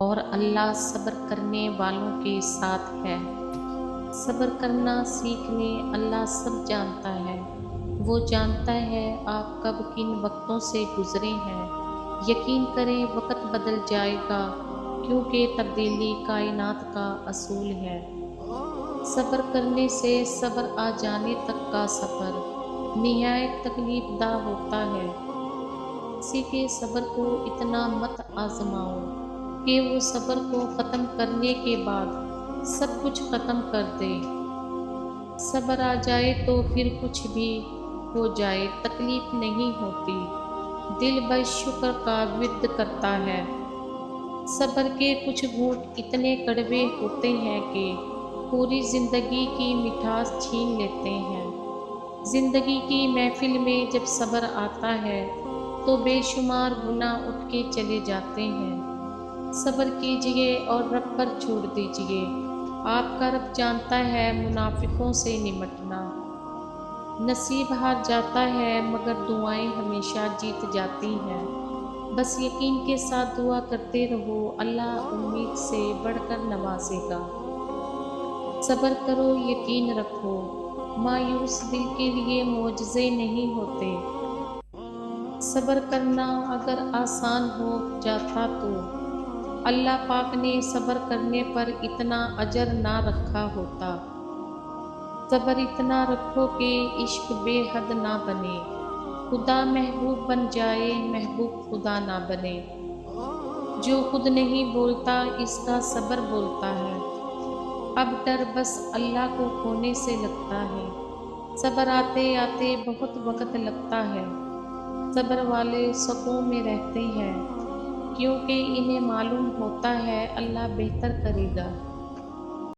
اور اللہ صبر کرنے والوں کے ساتھ ہے۔ صبر کرنا سیکھنے اللہ سب جانتا ہے۔ وہ جانتا ہے آپ کب کن وقتوں سے گزرے ہیں۔ یقین کریں وقت بدل جائے گا، کیونکہ تبدیلی کائنات کا اصول ہے۔ صبر کرنے سے صبر آ جانے تک کا سفر نہایت تکلیف دہ ہوتا ہے۔ کسی کے صبر کو اتنا مت آزماؤ کہ وہ صبر کو ختم کرنے کے بعد سب کچھ ختم کر دے۔ صبر آ جائے تو پھر کچھ بھی ہو جائے تکلیف نہیں ہوتی، دل بس شکر کا ورد کرتا ہے۔ صبر کے کچھ گھونٹ اتنے کڑوے ہوتے ہیں کہ پوری زندگی کی مٹھاس چھین لیتے ہیں۔ زندگی کی محفل میں جب صبر آتا ہے تو بے شمار گناہ اٹھ کے چلے جاتے ہیں۔ صبر کیجئے اور رب پر چھوڑ دیجئے، آپ کا رب جانتا ہے منافقوں سے نمٹنا۔ نصیب ہار جاتا ہے مگر دعائیں ہمیشہ جیت جاتی ہیں۔ بس یقین کے ساتھ دعا کرتے رہو، اللہ امید سے بڑھ کر نوازے گا۔ صبر کرو، یقین رکھو، مایوس دل کے لیے معجزے نہیں ہوتے۔ صبر کرنا اگر آسان ہو جاتا تو اللہ پاک نے صبر کرنے پر اتنا اجر نہ رکھا ہوتا۔ صبر اتنا رکھو کہ عشق بے حد نہ بنے، خدا محبوب بن جائے محبوب خدا نہ بنے۔ جو خود نہیں بولتا اس کا صبر بولتا ہے، اب ڈر بس اللہ کو کھونے سے لگتا ہے۔ صبر آتے آتے بہت وقت لگتا ہے، صبر والے سکون میں رہتے ہیں، کیونکہ انہیں معلوم ہوتا ہے اللہ بہتر کرے گا۔